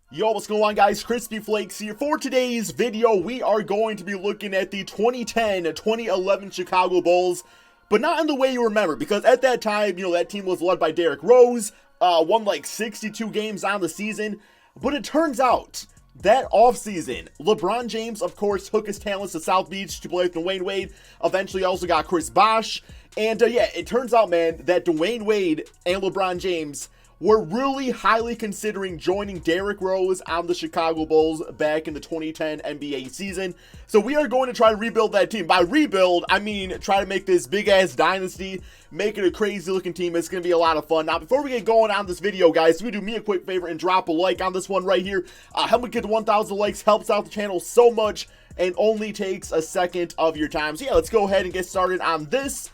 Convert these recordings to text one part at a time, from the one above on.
Yo, what's going on, guys? KrispyFlakes here. For today's video, we are going to be looking at the 2010-2011 Chicago Bulls, but not in the way you remember, because at that time, that team was led by Derrick Rose, won like 62 games on the season, but it turns out that offseason, LeBron James, of course, took his talents to South Beach to play with Dwyane Wade, eventually also got Chris Bosh, and yeah, it turns out, man, that Dwyane Wade and LeBron James were really highly considering joining Derrick Rose on the Chicago Bulls back in the 2010 NBA season. So we are going to try to rebuild that team. By rebuild, I mean try to make this big-ass dynasty, make it a crazy-looking team. It's going to be a lot of fun. Now, before we get going on this video, guys, we do me a quick favor and drop a like on this one right here. Help me get to 1,000 likes. Helps out the channel so much and only takes a second of your time. So yeah, let's go ahead and get started on this.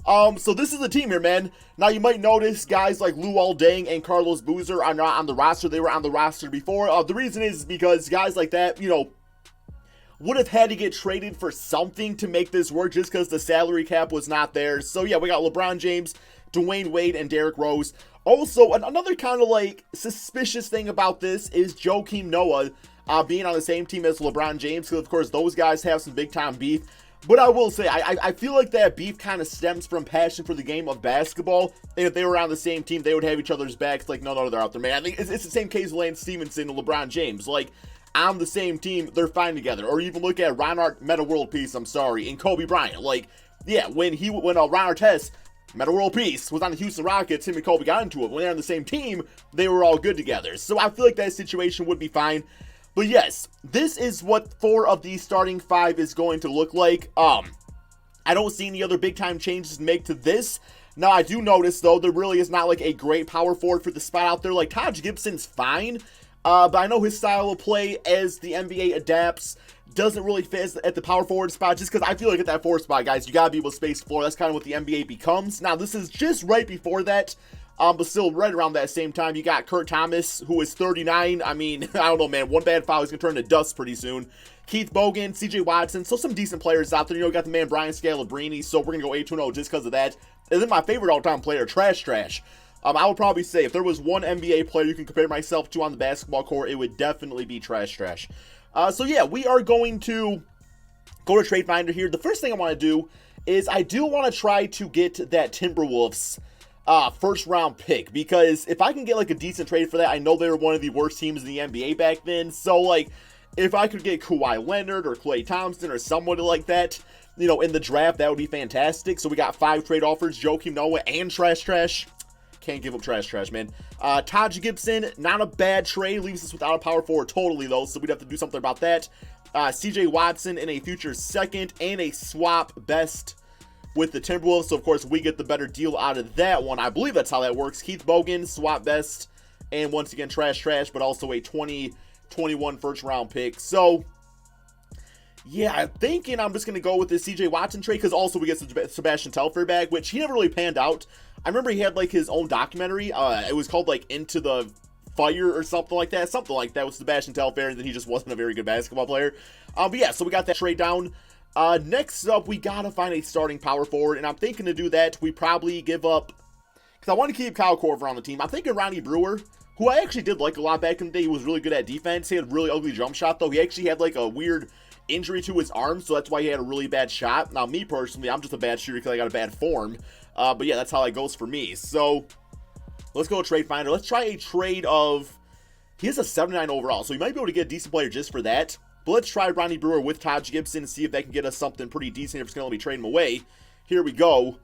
So this is the team here, man. Now, you might notice guys like Luol Deng and Carlos Boozer are not on the roster. They were on the roster before. The reason is because guys like that, would have had to get traded for something to make this work just because the salary cap was not there. So, yeah, we got LeBron James, Dwyane Wade, and Derrick Rose. Also, another kind of, suspicious thing about this is Joakim Noah being on the same team as LeBron James because, of course, those guys have some big-time beef. But I will say, I feel like that beef kind of stems from passion for the game of basketball. And if they were on the same team, they would have each other's backs like none other out there, man. I think it's the same case with Lance Stevenson and LeBron James. Like, on the same team, they're fine together. Or even look at Ron Meta World Peace, and Kobe Bryant. Like, yeah, when Ron Artest, Meta World Peace, was on the Houston Rockets, him and Kobe got into it. When they're on the same team, they were all good together. So I feel like that situation would be fine. But yes, this is what 4 of the starting 5 is going to look like. I don't see any other big-time changes to make to this. Now, I do notice, though, there really is not, a great power forward for the spot out there. Like, Taj Gibson's fine, but I know his style of play as the NBA adapts doesn't really fit at the power forward spot, just because I feel like at that 4 spot, guys, you got to be able to space the floor. That's kind of what the NBA becomes. Now, this is just right before that. But still, right around that same time, you got Kurt Thomas, who is 39. I mean, I don't know, man. One bad foul, he's going to turn to dust pretty soon. Keith Bogan, CJ Watson. So some decent players out there. You got the man Brian Scalabrine. So we're going to go 8-2-0 just because of that. And then my favorite all-time player, Trash. I would probably say if there was one NBA player you can compare myself to on the basketball court, it would definitely be Trash. So yeah, we are going to go to Trade Finder here. The first thing I want to do is I do want to try to get that Timberwolves first round pick, because if I can get a decent trade for that, I know they were one of the worst teams in the NBA back then. So if I could get Kawhi Leonard or Klay Thompson or somebody like that, in the draft, that would be fantastic. So we got 5 trade offers: Joakim Noah and Trash. Can't give up Trash, man. Taj Gibson, not a bad trade. Leaves us without a power forward totally, though, so we'd have to do something about that. CJ Watson in a future second and a swap best with the Timberwolves. So, of course, we get the better deal out of that one. I believe that's how that works. Keith Bogan, swap best, and once again, Trash, but also a 2021 first-round pick. So, yeah, I'm thinking I'm just going to go with this CJ Watson trade, because also we get Sebastian Telfair back, which he never really panned out. I remember he had, his own documentary. It was called, Into the Fire or something like that. Something like that with Sebastian Telfair, and then he just wasn't a very good basketball player. But, yeah, so we got that trade down. Next up, we gotta find a starting power forward, and I'm thinking to do that, we probably give up, because I want to keep Kyle Korver on the team. I'm thinking Ronnie Brewer, who I actually did like a lot back in the day. He was really good at defense. He had a really ugly jump shot, though. He actually had, a weird injury to his arm, so that's why he had a really bad shot. Now, me personally, I'm just a bad shooter because I got a bad form, but yeah, that's how it goes for me. So, let's go trade finder. Let's try a trade of, he has a 79 overall, so you might be able to get a decent player just for that. But let's try Ronnie Brewer with Taj Gibson and see if that can get us something pretty decent if it's going to let me trade him away. Here we go.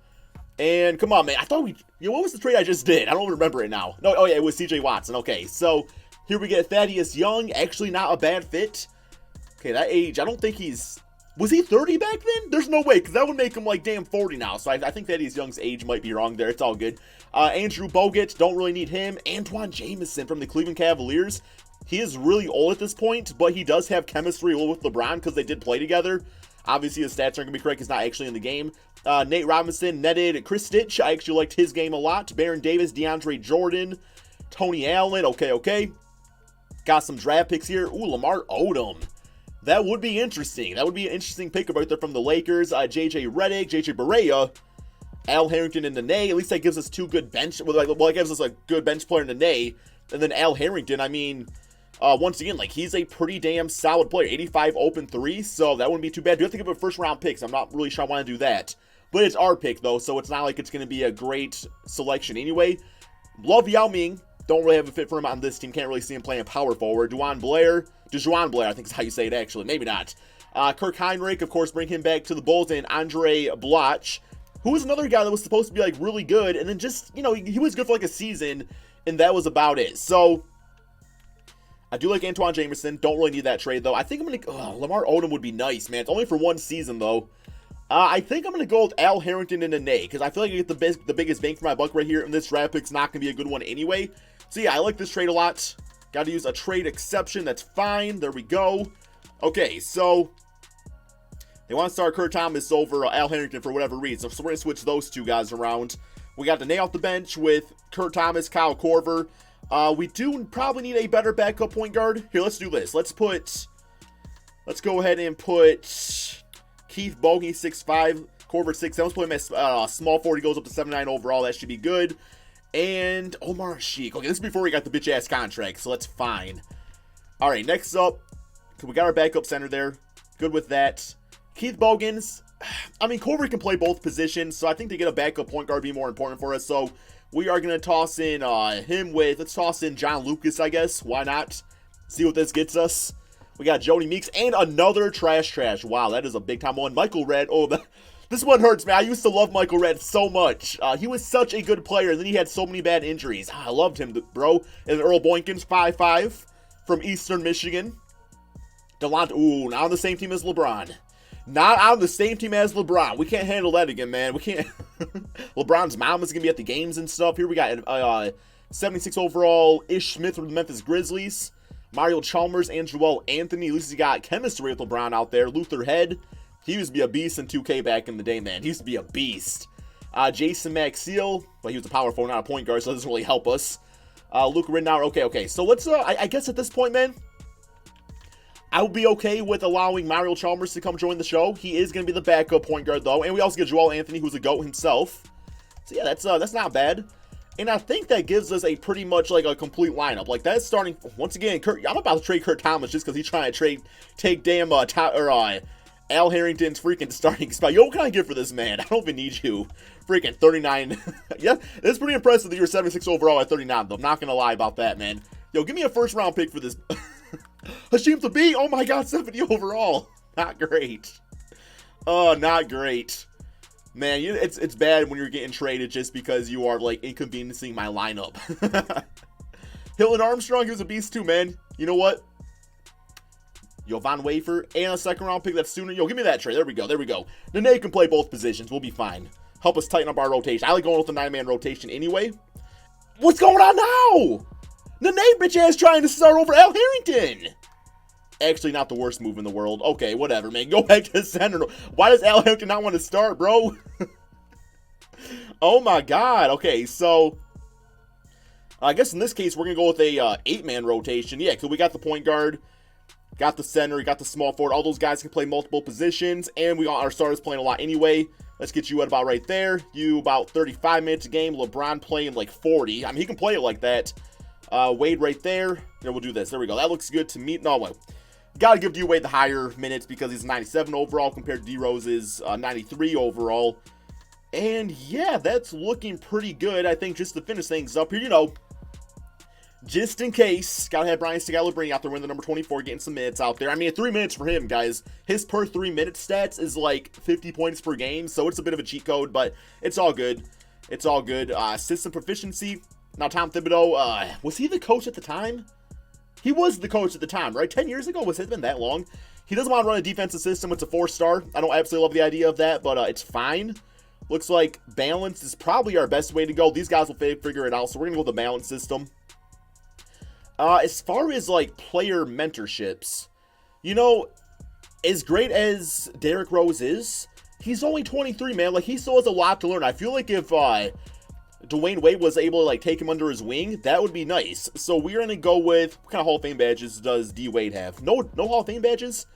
And come on, man. I thought what was the trade I just did? I don't remember it now. No, oh yeah, it was CJ Watson. Okay, so here we get Thaddeus Young. Actually not a bad fit. Okay, that age, I don't think was he 30 back then? There's no way, because that would make him damn 40 now. So I think Thaddeus Young's age might be wrong there. It's all good. Andrew Bogut, don't really need him. Antoine Jamison from the Cleveland Cavaliers. He is really old at this point, but he does have chemistry with LeBron because they did play together. Obviously, his stats aren't going to be correct. He's not actually in the game. Nate Robinson netted Chris Stitch. I actually liked his game a lot. Baron Davis, DeAndre Jordan, Tony Allen. Okay. Got some draft picks here. Ooh, Lamar Odom. That would be interesting. That would be an interesting pickup right there from the Lakers. JJ Redick, JJ Barea, Al Harrington, and Nene. At least that gives us 2 good bench. Well, it gives us a good bench player in Nene. And then Al Harrington, I mean, Once again, like, he's a pretty damn solid player. 85 open 3, so that wouldn't be too bad. Do have to give him a first-round pick, so I'm not really sure I want to do that. But it's our pick, though, so it's not like it's going to be a great selection anyway. Love Yao Ming. Don't really have a fit for him on this team. Can't really see him playing power forward. Dwyane Blair, I think is how you say it, actually. Maybe not. Kirk Heinrich, of course, bring him back to the Bulls. And Andre Bloch, who was another guy that was supposed to be, like, really good. And then just, you know, he was good for, like, a season, and that was about it. So I do like Antoine Jameson. Don't really need that trade, though. I think I'm going to... Lamar Odom would be nice, man. It's only for one season, though. I think I'm going to go with Al Harrington and Nene, because I feel like I get the biggest bang for my buck right here, and this draft pick's not going to be a good one anyway. So, yeah, I like this trade a lot. Got to use a trade exception. That's fine. There we go. Okay, so they want to start Kurt Thomas over Al Harrington for whatever reason. So we're going to switch those two guys around. We got Nene off the bench with Kurt Thomas, Kyle Korver. We do probably need a better backup point guard. Here, let's do this. Let's go ahead and put Keith Bogie, 6'5", Korver, 6'7". Let's put him as small forward. He goes up to 7'9" overall. That should be good. And Omar Sheik. Okay, this is before we got the bitch-ass contract, so that's fine. All right, next up, we got our backup center there. Good with that. Keith Bogans. I mean, Korver can play both positions, so I think to get a backup point guard would be more important for us. So we are going to toss in let's toss in John Lucas, I guess. Why not? See what this gets us. We got Jody Meeks and another trash. Wow, that is a big-time one. Michael Redd. Oh, this one hurts, man. I used to love Michael Redd so much. He was such a good player, and then he had so many bad injuries. I loved him, bro. And Earl Boykins, 5'5", from Eastern Michigan. Not on the same team as LeBron. Not on the same team as LeBron. We can't handle that again, man. We can't. LeBron's mom is going to be at the games and stuff. Here we got 76 overall, Ish Smith from the Memphis Grizzlies. Mario Chalmers and Joel Anthony. At least he got chemistry with LeBron out there. Luther Head. He used to be a beast in 2K back in the day, man. He used to be a beast. Jason Maxiel. Well, he was a power forward, not a point guard, so that doesn't really help us. Luke Ridnour. Okay. So let's, I guess at this point, man, I would be okay with allowing Mario Chalmers to come join the show. He is going to be the backup point guard, though. And we also get Joel Anthony, who's a GOAT himself. So, yeah, that's not bad. And I think that gives us a pretty much like a complete lineup. Like, that's starting, once again, I'm about to trade Kurt Thomas just because he's trying to take damn, Al Harrington's freaking starting spot. Yo, what can I get for this man? I don't even need you. Freaking 39. Yeah, it's pretty impressive that you're 76 overall at 39, though. I'm not going to lie about that, man. Yo, give me a first round pick for this. Hashim Thabit, oh my god, 70 overall. Not great. Oh, not great. Man, it's bad when you're getting traded just because you are, like, inconveniencing my lineup. Hilton Armstrong, he was a beast too, man. You know what? Jovan Wafer and a second round pick that's sooner. Yo, give me that trade. There we go. Nene can play both positions. We'll be fine. Help us tighten up our rotation. I like going with the 9-man rotation anyway. What's going on now? Nene bitch ass trying to start over Al Harrington. Actually, not the worst move in the world. Okay, whatever, man. Go back to center. Why does Al Harrington not want to start, bro? Oh my god. Okay, so I guess in this case we're gonna go with a 8-man rotation. Yeah, because we got the point guard, got the center, got the small forward. All those guys can play multiple positions, and we got our starters playing a lot anyway. Let's get you at about right there. You about 35 minutes a game. LeBron playing like 40. I mean, he can play it like that. Wade right there. Here, we'll do this. There we go. That looks good to me. No, well, got to give D-Wade the higher minutes because he's 97 overall compared to D-Rose's 93 overall. And yeah, that's looking pretty good. I think just to finish things up here, you know, just in case, got to have Brian Scalabrine out there winning the number 24, getting some minutes out there. I mean, 3 minutes for him, guys. His per 3-minute stats is like 50 points per game, so it's a bit of a cheat code, but it's all good. It's all good. System proficiency. Now, Tom Thibodeau, was he the coach at the time? He was the coach at the time, right? 10 years ago? Was it been that long? He doesn't want to run a defensive system. It's a 4-star. I don't absolutely love the idea of that, but it's fine. Looks like balance is probably our best way to go. These guys will figure it out, so we're going to go with the balance system. As far as, like, player mentorships, you know, as great as Derrick Rose is, he's only 23, man. Like, he still has a lot to learn. I feel like if Dwyane Wade was able to, like, take him under his wing, that would be nice. So we're going to go with, what kind of Hall of Fame badges does D-Wade have? No Hall of Fame badges?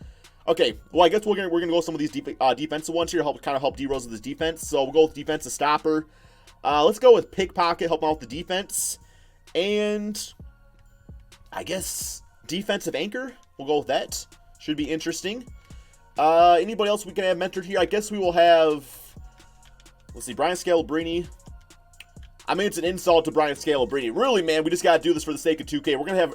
Okay, well, I guess we're gonna go with some of these defensive ones here to help D-Rose with his defense. So we'll go with defensive stopper. Let's go with pickpocket, help him out with the defense. And I guess defensive anchor. We'll go with that. Should be interesting. Anybody else we can have mentored here? I guess we will have, let's see, Brian Scalabrine. I mean, it's an insult to Brian Scalabrine. Really, man, we just got to do this for the sake of 2K. We're going to have,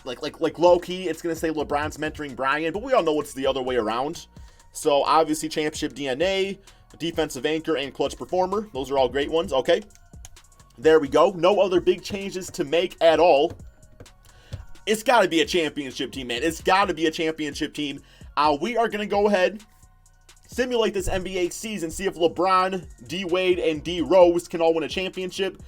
like low-key, it's going to say LeBron's mentoring Brian, but we all know it's the other way around. So, obviously, championship DNA, defensive anchor, and clutch performer. Those are all great ones. Okay. There we go. No other big changes to make at all. It's got to be a championship team, man. It's got to be a championship team. We are going to go ahead, simulate this NBA season, see if LeBron, D. Wade, and D. Rose can all win a championship.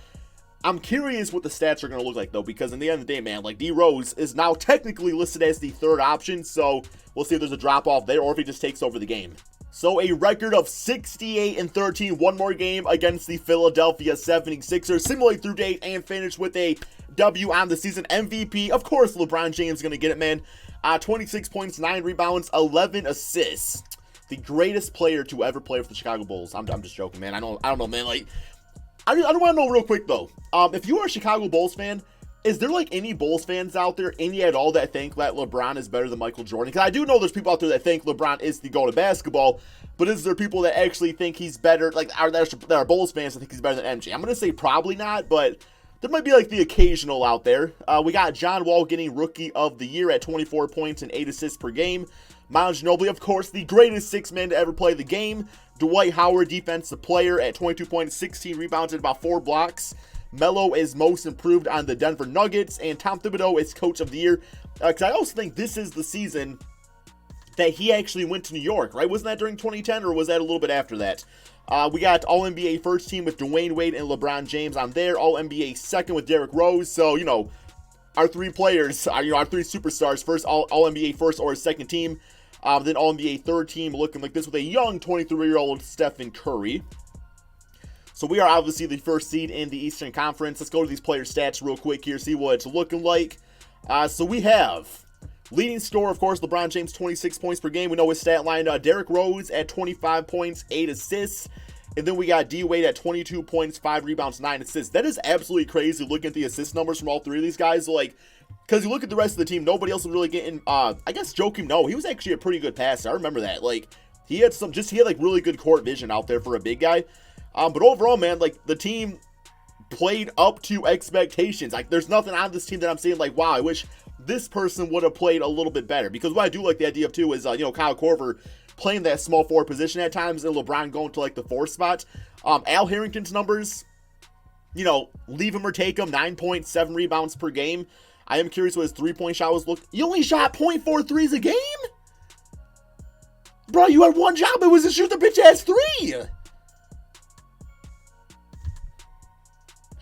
I'm curious what the stats are going to look like, though, because in the end of the day, man, like, D. Rose is now technically listed as the third option, so we'll see if there's a drop-off there or if he just takes over the game. So a record of 68-13, one more game against the Philadelphia 76ers. Simulate through date and finish with a W on the season. MVP, of course, LeBron James is going to get it, man. 26 points, 9 rebounds, 11 assists. The greatest player to ever play for the Chicago Bulls. I'm just joking, man. I don't know, man. Like, I don't want to know real quick, though. If you are a Chicago Bulls fan, is there, like, any Bulls fans out there, any at all, that think that LeBron is better than Michael Jordan? Because I do know there's people out there that think LeBron is the GOAT of basketball, but is there people that actually think he's better, like, that are Bulls fans that think he's better than MJ? I'm going to say probably not, but there might be, like, the occasional out there. We got John Wall getting Rookie of the Year at 24 points and 8 assists per game. Manu Ginobili, of course, the greatest six-man to ever play the game. Dwight Howard, defensive player at 22 points, 16 rebounds, and about 4 blocks. Melo is most improved on the Denver Nuggets, and Tom Thibodeau is Coach of the Year. Because I also think this is the season that he actually went to New York, right? Wasn't that during 2010, or was that a little bit after that? We got All-NBA first team with Dwyane Wade and LeBron James on there. All-NBA second with Derrick Rose. So, you know, our three players, our three superstars, first All-NBA first or second team. Then All-NBA third team looking like this with a young 23-year-old Stephen Curry. So we are obviously the first seed in the Eastern Conference. Let's go to these player stats real quick here, see what it's looking like. So we have leading scorer, of course, LeBron James, 26 points per game. We know his stat line. Derrick Rose at 25 points, 8 assists. And then we got D. Wade at 22 points, 5 rebounds, 9 assists. That is absolutely crazy looking at the assist numbers from all three of these guys. Like, because you look at the rest of the team, nobody else was really getting, I guess Joakim Noah, he was actually a pretty good passer. I remember that. Like, he had like really good court vision out there for a big guy. But overall, man, like, the team played up to expectations. Like, there's nothing on this team that I'm saying, like, wow, I wish this person would have played a little bit better. Because what I do like the idea of, too, is, you know, Kyle Korver playing that small forward position at times, and LeBron going to, like, the 4th spot. Al Harrington's numbers, you know, leave him or take him, 9.7 rebounds per game. I am curious what his three-point shot was. Look, you only shot 0.4 threes a game? Bro, you had one job. It was to shoot the bitch-ass 3.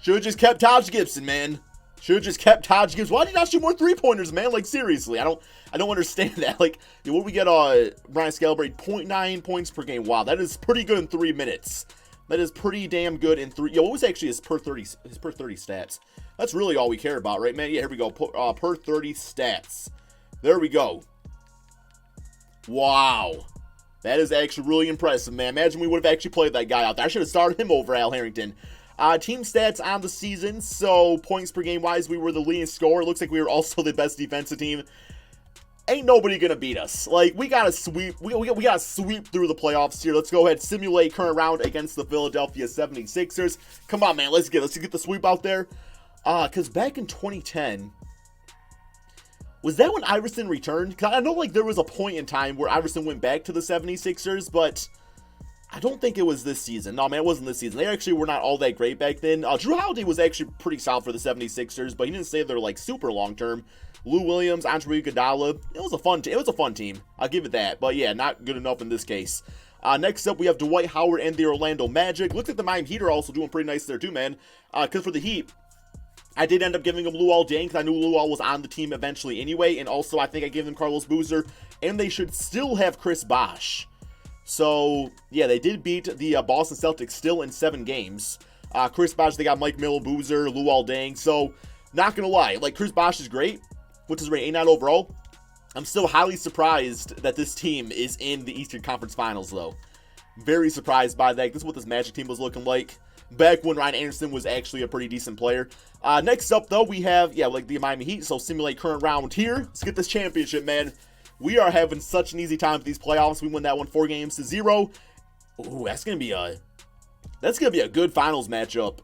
Should have just kept Taj Gibson, man. Should have just kept Taj Gibson. Why did he not shoot more three-pointers, man? Like, seriously, I don't understand that. Like, what do we get Brian Scalabrine? 0.9 points per game. Wow, that is pretty good in 3 minutes. That is pretty damn good in 3. Yo, what was actually his per 30 stats? That's really all we care about, right, man? Yeah, here we go. Per 30 stats. There we go. Wow. That is actually really impressive, man. Imagine we would have actually played that guy out there. I should have started him over Al Harrington. Team stats on the season. So, points per game wise, we were the leading scorer. Looks like we were also the best defensive team. Ain't nobody gonna beat us. Like, we gotta sweep. We gotta sweep through the playoffs here. Let's go ahead, simulate current round against the Philadelphia 76ers. Come on, man. Let's get the sweep out there. Because back in 2010, was that when Iverson returned? Because I know, like, there was a point in time where Iverson went back to the 76ers, but I don't think it was this season. No, man, it wasn't this season. They actually were not all that great back then. Drew Holiday was actually pretty solid for the 76ers, but he didn't say they're, like, super long-term. Lou Williams, Andre Iguodala, it was a fun team. I'll give it that. But, yeah, not good enough in this case. Next up, we have Dwight Howard and the Orlando Magic. Looks like the Miami Heat are also doing pretty nice there, too, man. Because for the Heat, I did end up giving him Luol Deng because I knew Luol was on the team eventually anyway. And also, I think I gave them Carlos Boozer. And they should still have Chris Bosh. So, yeah, they did beat the Boston Celtics still in 7 games. Chris Bosh, they got Mike Miller, Boozer, Luol Deng. So, not going to lie, like, Chris Bosh is great, which is rated 89 overall. I'm still highly surprised that this team is in the Eastern Conference Finals, though. Very surprised by that. This is what this Magic team was looking like. back when Ryan Anderson was actually a pretty decent player. Next up, though, we have, like the Miami Heat. So simulate current round here. Let's get this championship, man. We are having such an easy time with these playoffs. We won that one 4-0. Ooh, that's gonna be a good finals matchup.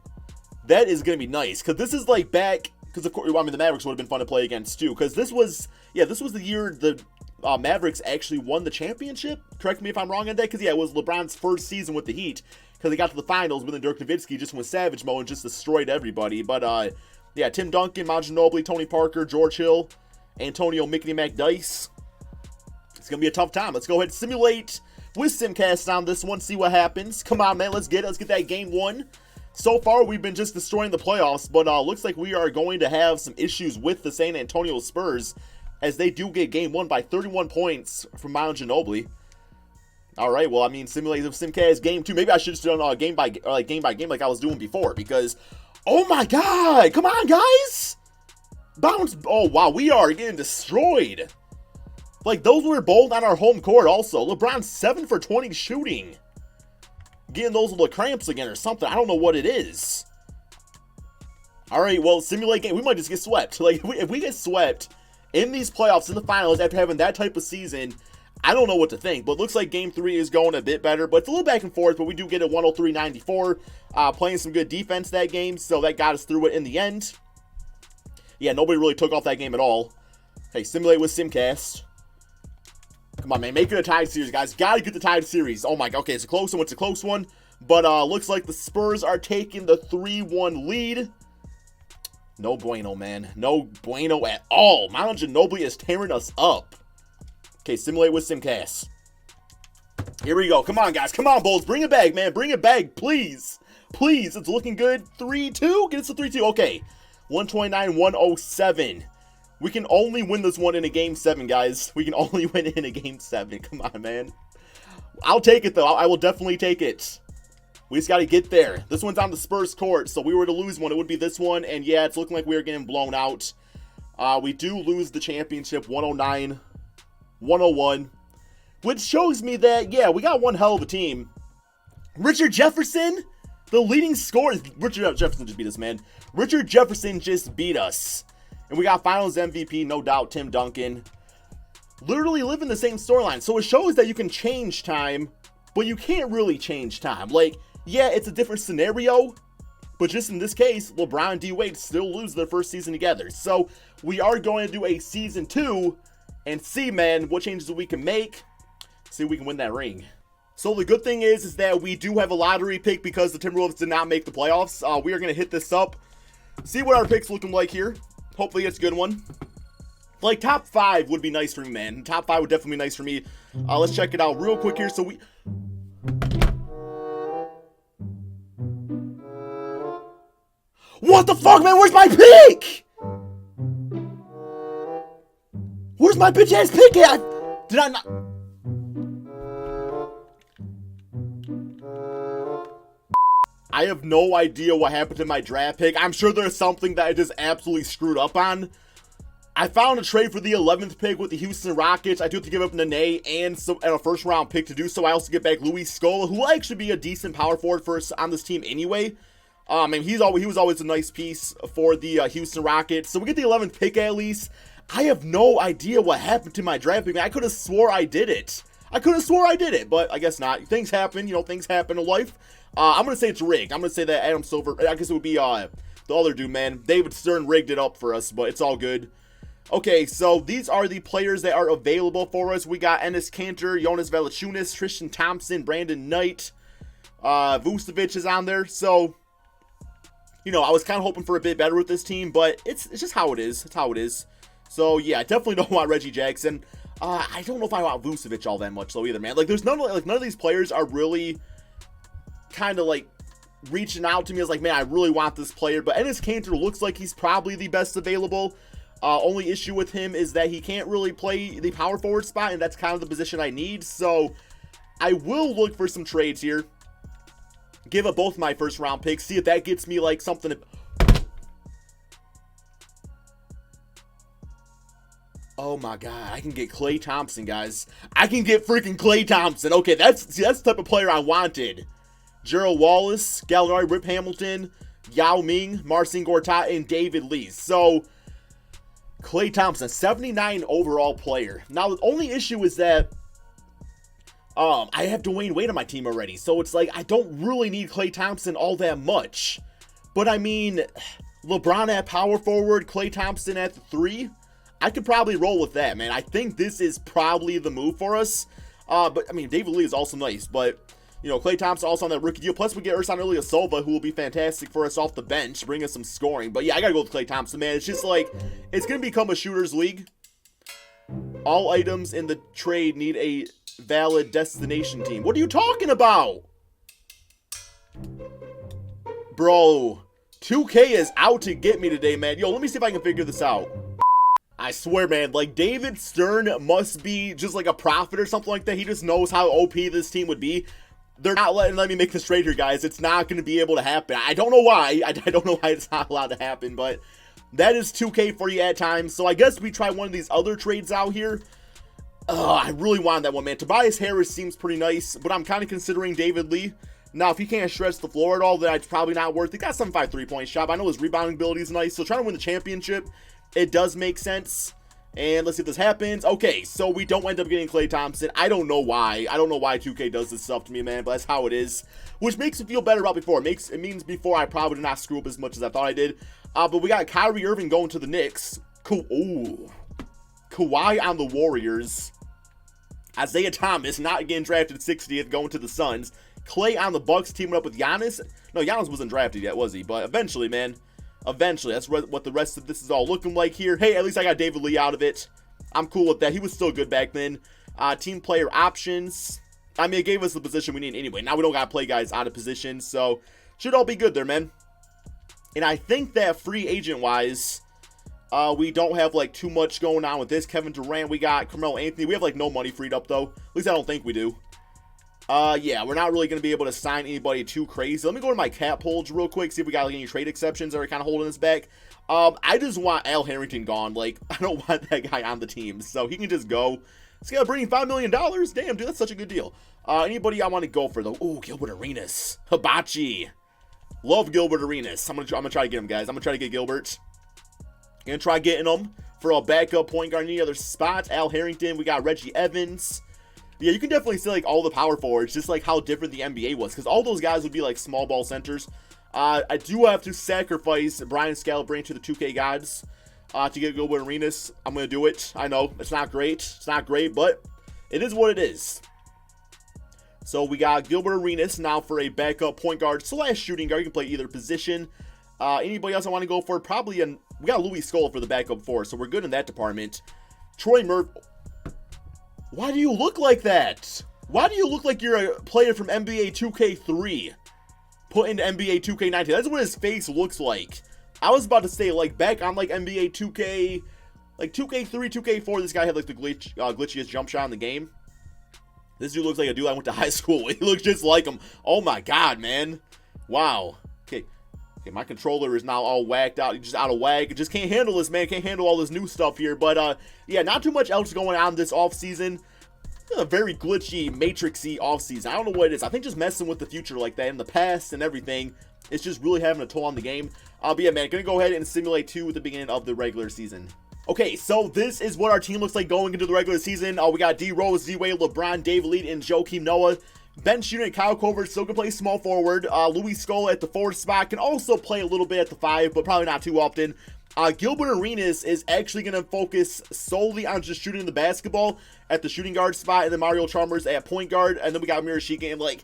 That is gonna be nice, because this is like back, because of course, I mean, the Mavericks would have been fun to play against too, because this was the year the Mavericks actually won the championship. Correct me if I'm wrong on that, because it was LeBron's first season with the Heat, because they got to the finals, but then Dirk Nowitzki just went savage mode and just destroyed everybody. But Tim Duncan, Manu Ginobili, Tony Parker, George Hill, Antonio Mickey McDice. It's gonna be a tough time. Let's go ahead and simulate with Simcast on this one, see what happens. Come on, man, let's get that game 1. So far, we've been just destroying the playoffs, but looks like we are going to have some issues with the San Antonio Spurs, as they do get game 1 by 31 points from Manu Ginobili. All right, well, I mean, simulate with Simcast game 2. Maybe I should have done game by game like I was doing before, because, oh my God, come on, guys, bounce. Oh wow, we are getting destroyed. Like, those were both on our home court also. LeBron 7 for 20 shooting. Getting those little cramps again or something. I don't know what it is. All right, well, simulate game. We might just get swept. Like, if we get swept in these playoffs, in the finals, after having that type of season, I don't know what to think. But it looks like game 3 is going a bit better. But it's a little back and forth, but we do get a 103-94. Playing some good defense that game, so that got us through it in the end. Yeah, nobody really took off that game at all. Hey, simulate with Simcast. Come on, man. Make it a tied series, guys. Gotta get the tied series. Oh, my God. Okay, it's a close one. It's a close one. But looks like the Spurs are taking the 3-1 lead. No bueno, man. No bueno at all. Manu Ginobili is tearing us up. Okay, simulate with Simcast. Here we go. Come on, guys. Come on, Bulls. Bring it back, man. Bring it back, please. Please. It's looking good. 3-2. Get us to 3-2. Okay. 129-107. We can only win this one in a game 7, guys. We can only win it in a game 7. Come on, man. I'll take it, though. I will definitely take it. We just got to get there. This one's on the Spurs court, so we were to lose one, it would be this one. And, yeah, it's looking like we are getting blown out. We do lose the championship 109-101, which shows me that, yeah, we got one hell of a team. Richard Jefferson, the leading scorer. Richard Jefferson just beat us, man. Richard Jefferson just beat us. And we got Finals MVP, no doubt, Tim Duncan. Literally living the same storyline. So it shows that you can change time, but you can't really change time. Like, yeah, it's a different scenario, but just in this case, LeBron and D-Wade still lose their first season together. So we are going to do a season 2 and see, man, what changes we can make. See if we can win that ring. So the good thing is that we do have a lottery pick because the Timberwolves did not make the playoffs. We are going to hit this up, see what our pick's looking like here. Hopefully it's a good one. Like, top 5 would be nice for me, man. Top 5 would definitely be nice for me. Let's check it out real quick here. So what the fuck, man? Where's my pick? Where's my bitch ass pick at? Did I not? I have no idea what happened to my draft pick. I'm sure there's something that I just absolutely screwed up on. I found a trade for the 11th pick with the Houston Rockets. I do have to give up Nene and a first round pick to do so. I also get back Luis Scola, who will actually be a decent power forward for us on this team anyway. And he was always a nice piece for the Houston Rockets. So we get the 11th pick at least. I have no idea what happened to my draft pick. I could have swore I did it. But I guess not. Things happen, things happen in life. I'm going to say it's rigged. I'm going to say that Adam Silver, I guess it would be the other dude, man. David Stern rigged it up for us, but it's all good. Okay, so these are the players that are available for us. We got Enes Kanter, Jonas Valanciunas, Tristan Thompson, Brandon Knight, Vucevic is on there. So, I was kind of hoping for a bit better with this team, but it's just how it is. It's how it is. So, yeah, I definitely don't want Reggie Jackson. I don't know if I want Vucevic all that much, though, either, man. Like, none of these players are really kind of, like, reaching out to me as, like, man, I really want this player. But Enes Kanter looks like he's probably the best available. Only issue with him is that he can't really play the power forward spot, and that's kind of the position I need. So, I will look for some trades here. Give up both my first round picks. See if that gets me, like, something. Oh my God, I can get Klay Thompson, guys. I can get freaking Klay Thompson. Okay, that's the type of player I wanted. Gerald Wallace, Gallinari, Rip Hamilton, Yao Ming, Marcin Gortat, and David Lee. So, Klay Thompson, 79 overall player. Now, the only issue is that I have Dwyane Wade on my team already. So, it's like, I don't really need Klay Thompson all that much. But, I mean, LeBron at power forward, Klay Thompson at the 3. I could probably roll with that, man. I think this is probably the move for us. But, I mean, David Lee is also nice. But, you know, Klay Thompson also on that rookie deal. Plus, we get Ersan Ilyasova, who will be fantastic for us off the bench, bring us some scoring. But, yeah, I got to go with Klay Thompson, man. It's just like, it's going to become a shooter's league. All items in the trade need a valid destination team. What are you talking about? Bro, 2K is out to get me today, man. Yo, let me see if I can figure this out. I swear, man, like, David Stern must be just like a prophet or something like that. He just knows how OP this team would be. They're not letting me make this trade here, guys. It's not going to be able to happen. I don't know why. I don't know why it's not allowed to happen, but that is 2K for you at times. So I guess we try one of these other trades out here. I really want that one, man. Tobias Harris seems pretty nice, but I'm kind of considering David Lee. Now, if he can't stretch the floor at all, then it's probably not worth it. He got 7.5 3-point shot. I know his rebounding ability is nice, so trying to win the championship, it does make sense. And let's see if this happens. Okay, so we don't end up getting Klay Thompson. I don't know why. I don't know why 2K does this stuff to me, man, but that's how it is. Which makes me feel better about before. It means before I probably did not screw up as much as I thought I did. But we got Kyrie Irving going to the Knicks. Ooh. Kawhi on the Warriors. Isaiah Thomas not getting drafted 60th, going to the Suns. Klay on the Bucks teaming up with Giannis. No, Giannis wasn't drafted yet, was he? But eventually, man. Eventually. That's what the rest of this is all looking like here. Hey, at least I got David Lee out of it. I'm cool with that. He was still good back then. Team player options. I mean, it gave us the position we need anyway. Now we don't got to play guys out of position. So, should all be good there, man. And I think that free agent-wise, we don't have, like, too much going on with this. Kevin Durant, we got Carmelo Anthony. We have, like, no money freed up, though. At least I don't think we do. Yeah, we're not really going to be able to sign anybody too crazy. Let me go to my cap holds real quick, see if we got like, any trade exceptions that are kind of holding us back. I just want Al Harrington gone. Like, I don't want that guy on the team, so he can just go. It's going to bring $5 million. Damn, dude, that's such a good deal. Anybody I want to go for, though? Ooh, Gilbert Arenas. Hibachi. Love Gilbert Arenas. I'm gonna try to get him, guys. I'm going to try to get Gilbert. Gonna try getting him for a backup point guard in any other spots. Al Harrington. We got Reggie Evans. Yeah, you can definitely see, like, all the power forwards, just, like, how different the NBA was, because all those guys would be, like, small ball centers. I do have to sacrifice Brian Scalabrine to the 2K gods to get Gilbert Arenas. I'm going to do it. I know, it's not great. It's not great, but it is what it is. So, we got Gilbert Arenas now for a backup point guard / shooting guard. You can play either position. Anybody else I want to go for? Probably, we got Louis Scola for the backup 4, so we're good in that department. Troy Murphy. Why do you look like that? Why do you look like you're a player from NBA 2K3 put into NBA 2K19? That's what his face looks like. I was about to say, like, back on, like, NBA 2K, like, 2K3, 2K4, this guy had, like, the glitchiest jump shot in the game. This dude looks like a dude I went to high school with. He looks just like him. Oh, my God, man. Wow. Okay, my controller is now all whacked out. Just out of whack. It just can't handle this, man. Can't handle all this new stuff here. But, yeah, not too much else going on this offseason. A very glitchy, matrixy offseason. I don't know what it is. I think just messing with the future like that in the past and everything, it's just really having a toll on the game. But, yeah, man, gonna go ahead and simulate 2 at the beginning of the regular season. Okay, so this is what our team looks like going into the regular season. We got D. Rose, D. Wade, LeBron, David Lee, and Joakim Noah. Ben Shooter and Kyle Korver still can play small forward. Louis Scola at the 4 spot can also play a little bit at the 5, but probably not too often. Gilbert Arenas is actually going to focus solely on just shooting the basketball at the shooting guard spot, and then Mario Chalmers at point guard, and then we got Mirashik getting, like,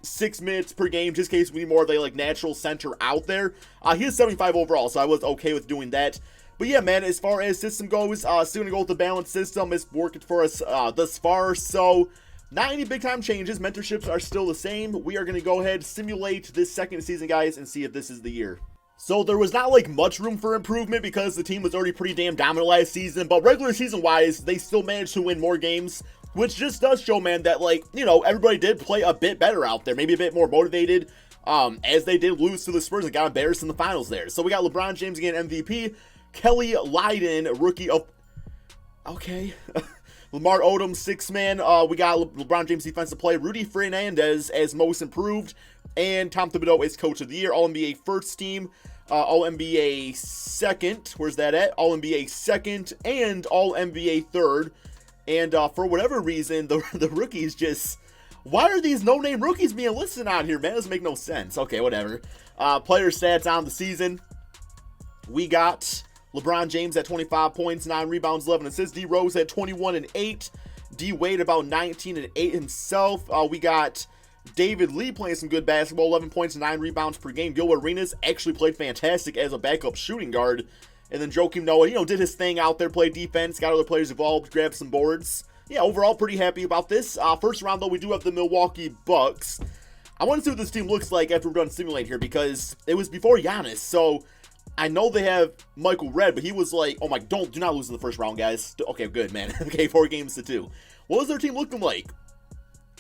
6 minutes per game, just in case we need more of a, like, natural center out there. He is 75 overall, so I was okay with doing that. But yeah, man, as far as system goes, still going to go with the balanced system. It's working for us thus far, so not any big time changes. Mentorships are still the same. We are going to go ahead, simulate this second season, guys, and see if this is the year. So there was not like much room for improvement because the team was already pretty damn dominant last season, but regular season wise, they still managed to win more games, which just does show, man, that, like, everybody did play a bit better out there, maybe a bit more motivated, as they did lose to the Spurs and got embarrassed in the finals there. So we got LeBron James again MVP, Kelly Lydon, rookie of, okay. Lamar Odom, 6-man. We got LeBron James defensive player, Rudy Fernandez as most improved, and Tom Thibodeau as coach of the year. All-NBA first team, All-NBA second. Where's that at? All-NBA second and All-NBA third. And for whatever reason, the rookies just... Why are these no-name rookies being listed out here, man? It doesn't make no sense. Okay, whatever. Player stats on the season. We got LeBron James at 25 points, 9 rebounds, 11 assists. D Rose at 21 and 8. D Wade about 19 and 8 himself. We got David Lee playing some good basketball, 11 points and 9 rebounds per game. Gil Arenas actually played fantastic as a backup shooting guard. And then Joakim Noah, did his thing out there, played defense, got other players involved, grabbed some boards. Yeah, overall, pretty happy about this. First round, though, we do have the Milwaukee Bucks. I want to see what this team looks like after we're done simulating here, because it was before Giannis. So I know they have Michael Redd, but he was like, oh my, do not lose in the first round, guys. Okay, good, man. Okay, 4-2. What was their team looking like?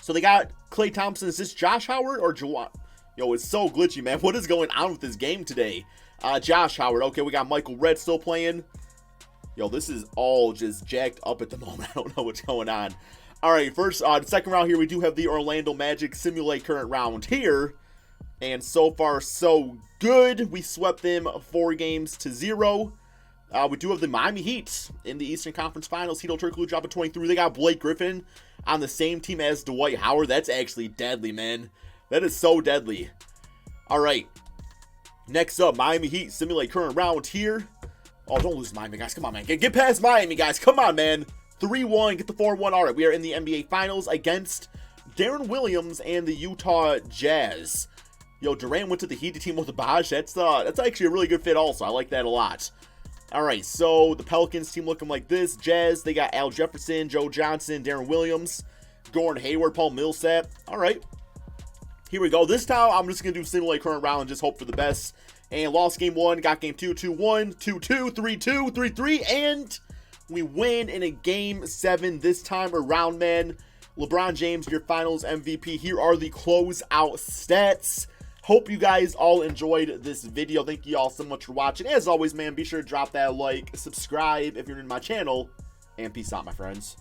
So they got Klay Thompson. Is this Josh Howard or Juwan? Yo, it's so glitchy, man. What is going on with this game today? Josh Howard. Okay, we got Michael Redd still playing. Yo, this is all just jacked up at the moment. I don't know what's going on. All right, first, second round here, we do have the Orlando Magic simulate current round here. And so far, so good. We swept them 4-0. We do have the Miami Heat in the Eastern Conference Finals. Hedo Turkoglu dropping 23. They got Blake Griffin on the same team as Dwight Howard. That's actually deadly, man. That is so deadly. All right. Next up, Miami Heat simulate current round here. Oh, don't lose Miami, guys. Come on, man. Get past Miami, guys. Come on, man. 3-1. Get the 4-1. All right, we are in the NBA Finals against Darren Williams and the Utah Jazz. Yo, Durant went to the Heat team with the Bosh. That's actually a really good fit also. I like that a lot. All right, so the Pelicans team looking like this. Jazz, they got Al Jefferson, Joe Johnson, Darren Williams, Gordon Hayward, Paul Millsap. All right. Here we go. This time, I'm just going to do simulate current round and just hope for the best. And lost game 1, got game 2, 2-1, 2-2, 3-2, 3-3, and we win in a game 7 this time around, man. LeBron James, your finals MVP. Here are the closeout stats. Hope you guys all enjoyed this video. Thank you all so much for watching. As always, man, be sure to drop that like, subscribe if you're new to my channel, and peace out, my friends.